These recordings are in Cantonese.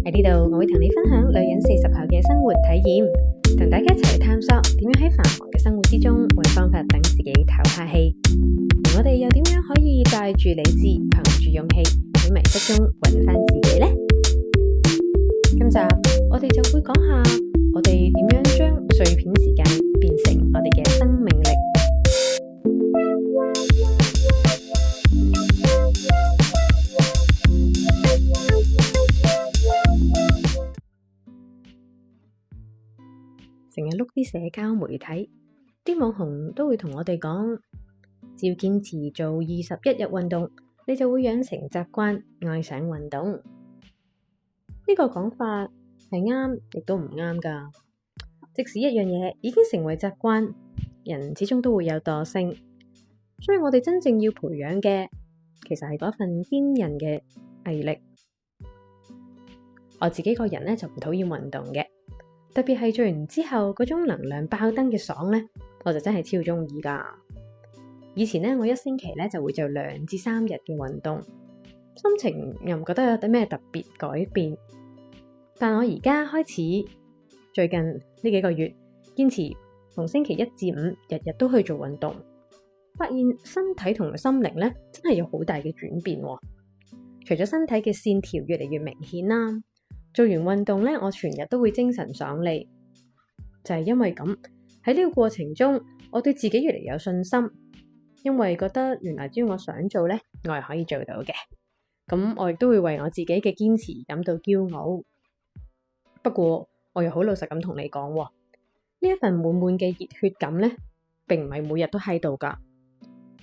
喺呢度，我會同你分享女人40後嘅生活體驗，同大家一齊去探索點樣喺繁忙嘅生活之中揾方法等自己唞下氣。而我哋又點樣可以帶住理智，憑住勇氣喺迷失中揾翻自己呢？今集我哋就會講下我哋點樣將碎片時間變成我哋嘅生命力。成日碌啲社交媒體，啲網紅都會同我哋講，只要堅持做21日運動，你就會養成習慣，愛上運動。呢個講法係啱，亦都唔啱㗎。即使一樣嘢已經成為習慣，人始終都會有惰性，所以我哋真正要培養嘅，其實係嗰份堅韌嘅毅力。我自己個人呢，就唔討厭運動嘅。特別係做完之後嗰種能量爆燈嘅爽呢，我就真係超中意噶。以前呢，我一星期呢就會做2至3日嘅運動，心情又唔覺得有啲咩特別改變。但我而家開始最近呢幾個月堅持從星期1至5日日都去做運動，發現身體同心靈呢真係有好大嘅轉變。除咗身體嘅線條越嚟越明顯啦。做完運動呢，我全日都會精神爽利，就係因為咁，喺呢個過程中，我對自己越嚟有信心，因為覺得原來只要我想做呢，我係可以做到嘅。咁我亦都會為我自己嘅堅持感到驕傲。不過我又好老實咁同你講，呢一份滿滿嘅熱血感呢，並唔係每日都喺度噶。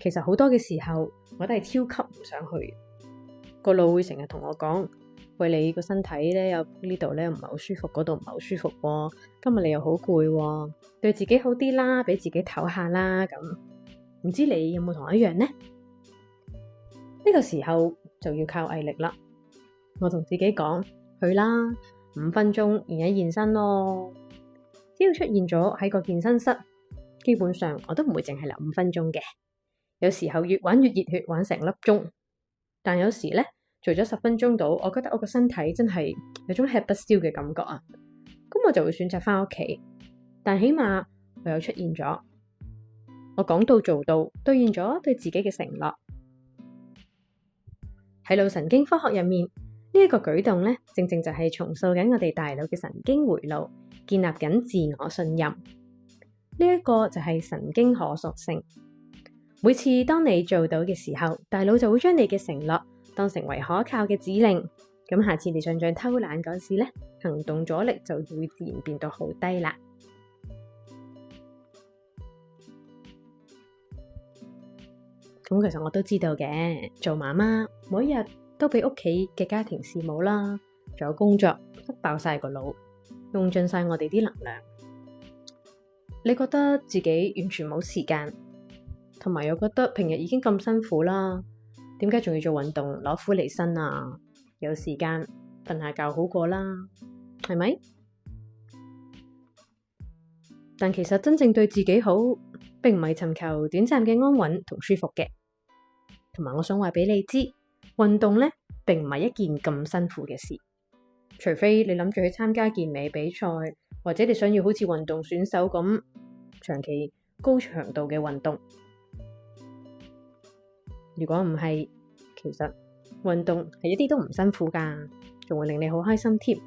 其實好多嘅時候，我都係超級唔想去，個腦會成日同我講。喂，你個身體咧有呢度咧唔係好舒服，嗰度唔係好舒服喎。今日你又好攰喎，對自己好啲啦，俾自己唞下啦。咁唔知你有冇同我一樣呢？呢個時候就要靠毅力啦。我同自己講，去啦，5分鐘現一現身咯。只要出現咗喺個健身室，基本上我都唔會淨係留5分鐘嘅。有時候越玩越熱血，玩成粒鐘。但有時咧，做咗10分鐘到，我覺得我個身體真係有種吃不消嘅感覺啊！咁我就會選擇返屋企，但起碼我又出現咗，我講到做到，兌現咗對自己嘅承諾。喺腦神經科學入面，呢一個舉動咧，正正就係重塑緊我哋大腦嘅神經回路，建立緊自我信任。呢一個就係神經可塑性。每次當你做到嘅時候，大腦就會將你嘅承諾當成為可靠嘅指令，咁下次你想偷懶嗰時咧，行動阻力就會自然變到好低啦。咁其實我都知道嘅，做媽媽每一日都俾屋企嘅家庭事務啦，仲有工作塞爆晒個腦，用盡晒我哋啲能量。你覺得自己完全冇時間，同埋又覺得平日已經咁辛苦啦，點解仲要做運動攞苦嚟辛啊？有時間瞓下覺好過啦，係咪？但其實真正對自己好，並唔係尋求短暫嘅安穩同舒服嘅。同埋我想話俾你知，運動呢並唔係一件咁辛苦嘅事，除非你諗住去參加健美比賽，或者你想要好似運動選手咁長期高強度嘅運動。如果唔係，其實運動係一啲都唔辛苦㗎，仲會令你好開心添。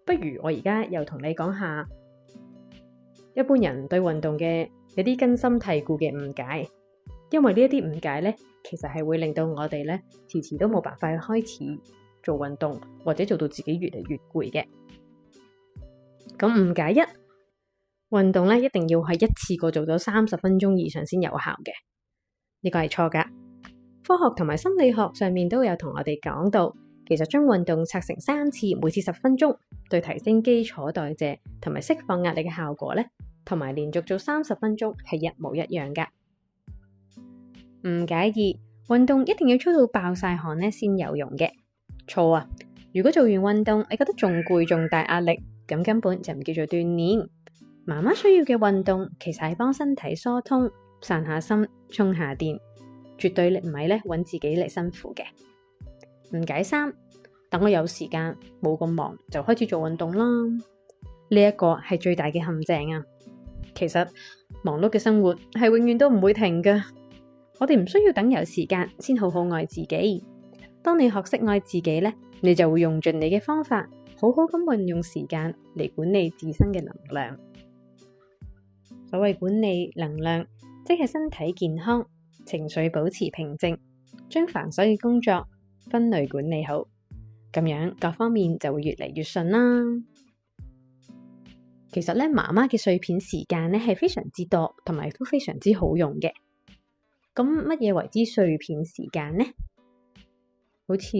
不如我而家又同你講下一般人對運動嘅有啲根深蒂固嘅誤解，因為呢一啲誤解呢，其實係會令到我哋呢遲遲都冇辦法去開始做運動，或者做到自己越嚟越攰嘅。咁誤解1，運動呢一定要係一次過做到30分鐘以上先有效嘅。呢個係錯㗎。科學同埋心理學上面都有同我哋講到，其實將運動拆成3次，每次10分鐘，對提升基礎代謝同埋釋放壓力嘅效果呢，同埋連續做30分鐘係一模一樣㗎。誤解2，運動一定要操到爆晒汗呢先有用嘅。錯啊！如果做完運動你覺得仲攰仲大壓力，咁根本就唔叫做鍛鍊。媽媽需要嘅運動其實係幫身體疏通、散下心、充下電，絕對唔係揾自己嚟辛苦嘅。誤解3，等我有時間冇咁忙就開始做運動啦。呢一個係最大嘅陷阱啊！其實忙碌嘅生活係永遠都唔會停㗎，我哋唔需要等有時間先好好愛自己。當你學識愛自己呢，你就會用盡你嘅方法，好好咁運用時間嚟管理自身嘅能量。所謂管理能量，即係身體健康、情緒保持平靜，將繁瑣嘅工作分類管理好，咁樣各方面就會越嚟越順啦。其實咧，媽媽嘅碎片時間咧係非常之多，同埋都非常之好用嘅。咁乜嘢為之碎片時間呢？好似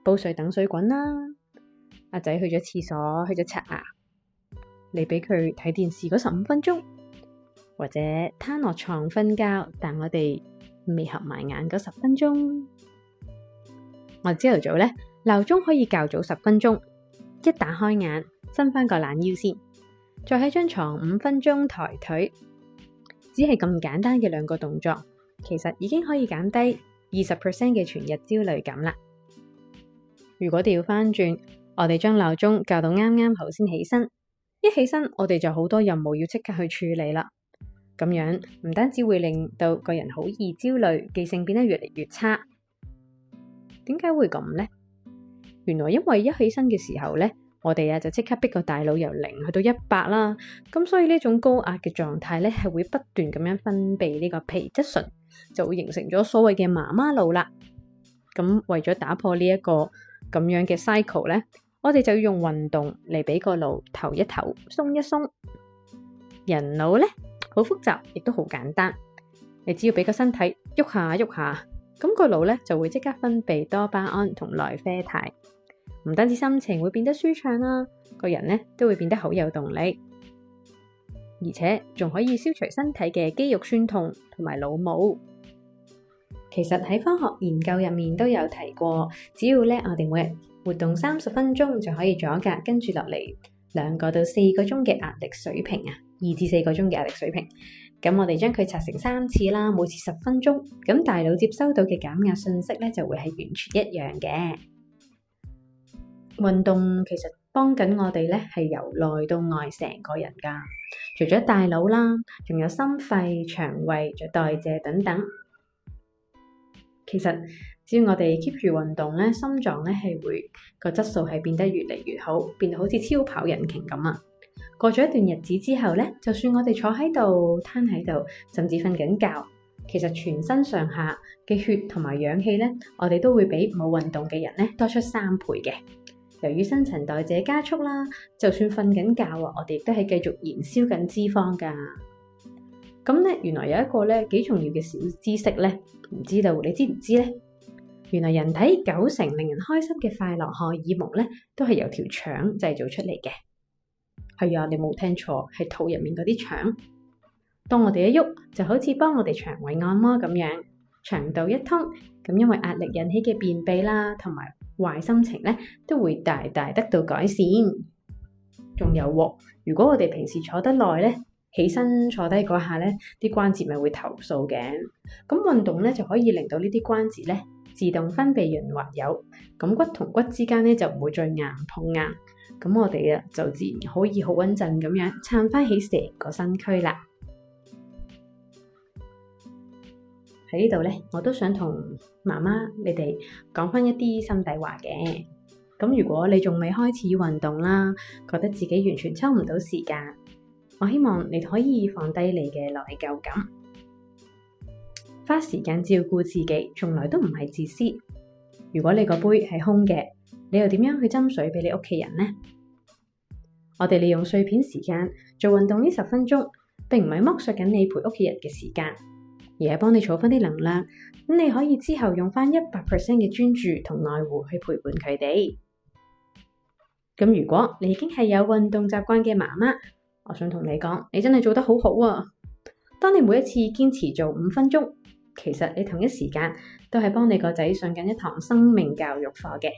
煲水等水滾啦，阿仔去咗廁所，去咗刷牙，你俾佢睇電視嗰15分鐘，或者攤落床瞓覺，但我哋未合埋眼嗰10分鐘。我朝頭早咧，鬧鐘可以較早10分鐘，一打開眼，伸翻個懶腰先。再喺張床5分鐘抬腿，只係咁簡單嘅2個動作，其實已經可以減低20% 嘅全日焦慮感啦。如果調翻轉，我哋將鬧鐘校到啱啱好先起身，一起身我哋就好多任務要即刻去處理啦。咁樣唔單止會令到個人好易焦慮，記性變得越嚟越差。點解會咁呢？原來因為一起身嘅時候呢，我哋就即刻逼個大腦由0去到100啦，咁所以呢種高壓嘅狀態咧係會不斷咁樣分泌呢個皮質醇，就會形成咗所謂嘅媽媽腦啦。咁為咗打破呢一個咁樣嘅 cycle 咧，我哋就要用運動嚟俾個腦唞一唞，鬆一鬆。人腦咧好複雜，亦都好簡單，你只要俾個身體喐下喐下，咁個腦咧就會即刻分泌多巴胺同內啡肽。唔單止心情會變得舒暢啦，個人咧都會變得好有動力，而且仲可以消除身體嘅肌肉酸痛同埋腦霧。其實喺科學研究入面都有提過，只要咧我哋每日活動30分鐘就可以阻隔跟住落嚟2到4個鐘嘅壓力水平啊，2至4個鐘嘅壓力水平。咁我哋將佢拆成3次啦，每次10分鐘，咁大腦接收到嘅減壓信息咧就會係完全一樣嘅。運動其實幫緊我哋咧，係由內到外成個人噶。除咗大腦啦，仲有心肺、腸胃、代謝等等。其實只要我哋 keep 住運動咧，心臟咧係會個質素係變得越嚟越好，變到好似超跑引擎咁啊！過咗一段日子之後咧，就算我哋坐喺度、攤喺度，甚至瞓緊覺，其實全身上下嘅血同埋氧氣咧，我哋都會比冇運動嘅人咧多出3倍嘅。由於新陳代謝加速啦，就算瞓緊覺啊，我哋亦都係繼續燃燒緊脂肪噶。咁咧，原來有一個咧幾重要嘅小知識咧，唔知道你知唔知咧？原來人體90%令人開心嘅快樂荷爾蒙咧，都係由條腸製造出嚟嘅。係啊，你冇聽錯，係肚入面嗰啲腸。當我哋一喐，就好似幫我哋腸胃按摩咁樣，腸道一通，咁因為壓力引起嘅便秘啦，同埋壞心情咧，都會大大得到改善。仲有喎，如果我哋平時坐得耐咧，起身坐低嗰下咧，啲關節咪會投訴嘅。咁運動咧就可以令到呢啲關節咧自動分泌潤滑油，咁骨同骨之間咧就唔會再硬碰硬。咁我哋就自然可以好穩陣咁樣撐翻起成個身軀啦。喺呢度咧，我都想同媽媽你哋講翻一啲心底話嘅。咁如果你仲未開始運動啦，覺得自己完全抽唔到時間，我希望你可以放低你嘅內疚感，花時間照顧自己，從來都唔係自私。如果你個杯係空嘅，你又點樣去斟水俾你屋企人呢？我哋利用碎片時間做運動呢10分鐘，並唔係剝削緊你陪屋企人嘅時間，而係幫你儲翻啲能量，咁你可以之後用翻100% 嘅專注同愛護去陪伴佢哋。咁如果你已經係有運動習慣嘅媽媽，我想同你講，你真係做得好好啊！當你每一次堅持做5分鐘，其實你同一時間都係幫你個仔上緊一堂生命教育課嘅。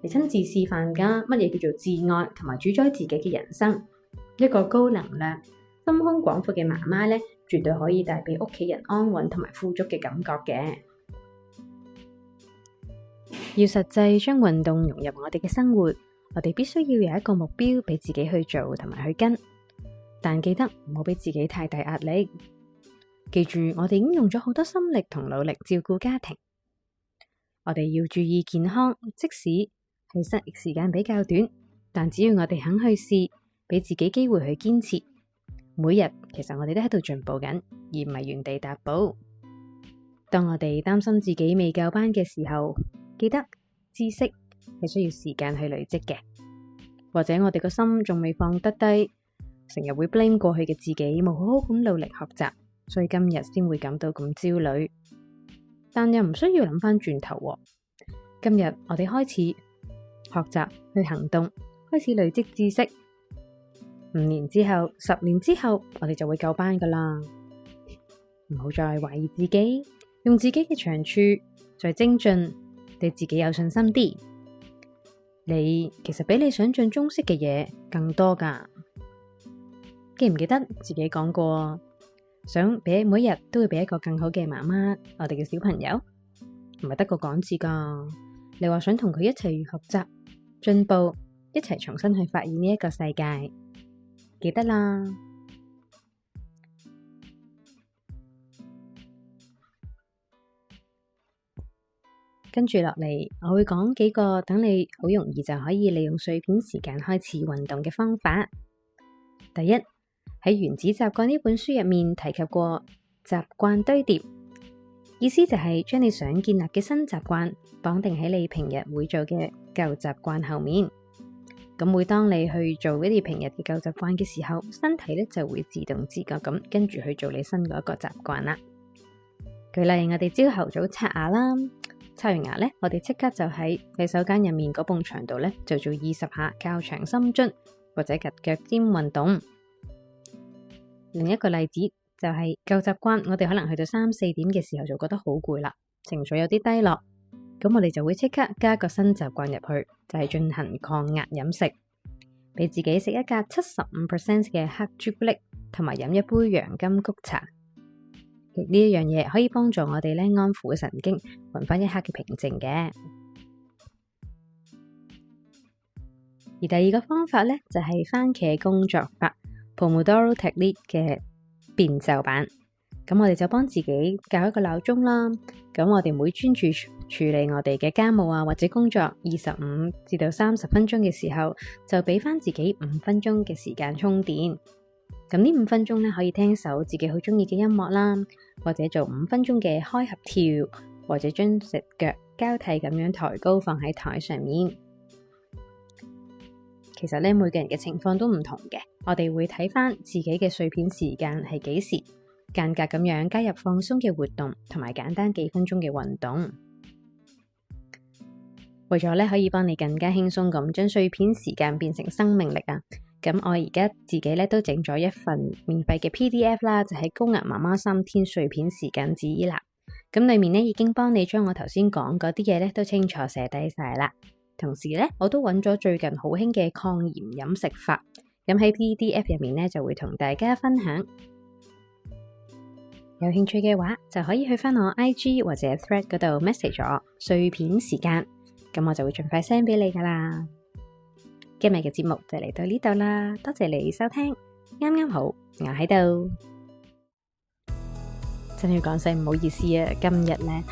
你親自示範㗎乜嘢叫做自愛同埋主宰自己嘅人生。一個高能量、心胸廣闊嘅媽媽咧，絕對可以帶俾屋企人安穩同埋富足嘅感覺嘅。要實際將運動融入我哋嘅生活，我哋必須要有一個目標俾自己去做同埋去跟，但記得唔好俾自己太大壓力。記住，我哋已經用咗好多心力同努力照顧家庭，我哋要注意健康，即使係失業時間比較短，但只要我哋肯去試，俾自己機會去堅持，每日其實我哋都喺度進步緊，而唔係原地踏步。當我哋擔心自己未夠班嘅時候，記得知識係需要時間去累積嘅，或者我哋個心仲未放得低，成日會 blame 過去嘅自己冇好好咁努力學習，所以今日先會感到咁焦慮。但又唔需要諗翻轉頭喎，今日我哋開始學習去行動，開始累積知識，5年之後、10年之後，我哋就會夠班噶啦。唔好再懷疑自己，用自己嘅長處再精進，對自己有信心啲。你其實比你想象中識嘅嘢更多噶。記唔記得自己講過，想每日都會俾一個更好嘅媽媽，我哋嘅小朋友唔係得個講字噶。你話想同佢一齊學習進步，一齊重新去發現呢一個世界，記得啦。跟住落嚟，我會講幾個等你好容易就可以利用碎片時間開始運動嘅方法。第一，喺《原子習慣》呢本書入面提及過習慣堆疊，意思就係將你想建立嘅新習慣綁定喺你平日會做嘅舊習慣後面。咁每當你去做一啲平日嘅舊習慣嘅時候，身體咧就會自動自覺咁跟住去做你新嗰一個習慣啦。舉例，我哋朝頭早刷牙啦，刷完牙咧，我哋即刻就喺洗手間入面嗰埲牆度咧就做20下較長深蹲或者夾腳尖運動。另一個例子就係舊習慣，我哋可能去到3、4點嘅時候就覺得好攰啦，情緒有啲低落，咁我哋就會即刻加個新習慣入去，就係進行抗壓飲食，俾自己食一格75% 嘅黑朱古力，同埋飲一杯洋甘菊茶。呢一樣嘢可以幫助我哋咧安撫神經，搵翻一刻嘅平靜嘅。而第二個方法咧就係番茄工作法 Pomodoro Technique 嘅變奏版。咁我哋就幫自己校一個鬧鐘啦。咁我哋每專注處理我哋嘅家務啊或者工作25至到30分鐘嘅時候，就俾翻自己5分鐘嘅時間充電。咁呢5分鐘咧可以聽首自己好中意嘅音樂啦，或者做5分鐘嘅開合跳，或者將隻腳交替咁樣抬高放喺台上面。其實咧每個人嘅情況都唔同嘅，我哋會睇翻自己嘅碎片時間係幾時，間隔咁樣加入放鬆嘅活動同埋簡單幾分鐘嘅運動，為咗咧可以幫你更加輕鬆咁將碎片時間變成生命力啊！咁我而家自己咧都整咗一份免費嘅 PDF 啦，就係高壓媽媽3天碎片時間指南。咁裏面咧已經幫你將我頭先講嗰啲嘢咧都清楚寫低晒啦。同時咧我都揾咗最近好興嘅抗炎飲食法，咁喺 PDF 入面咧就會同大家分享。有興趣嘅話就可以去翻我 IG 或者 Thread 嗰度 message 咗碎片時間，咁我就會盡快 send 俾你噶啦。今日嘅節目就嚟到呢度啦，多謝你收聽，啱啱好我喺度，真係要講聲唔好意思啊！今日呢，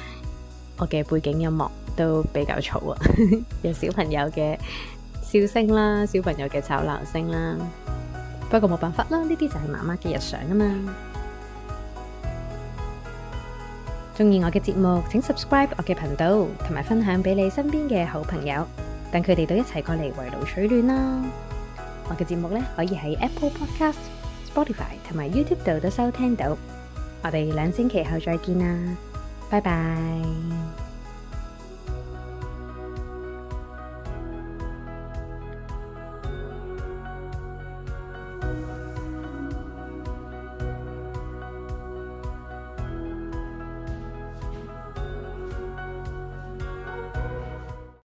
我嘅背景音樂都比較嘈啊，有小朋友嘅笑聲啦，小朋友嘅吵鬧聲啦，不過冇辦法啦，呢啲就係媽媽嘅日常啊嘛。鍾意我嘅節目，請 subscribe 我嘅頻道，同埋分享俾你身邊嘅好朋友，等佢哋都一齊過嚟圍爐取暖啦。我嘅節目咧可以喺 Apple Podcast、Spotify 同埋 YouTube 度都收聽到。我哋2星期後再見啦，拜拜。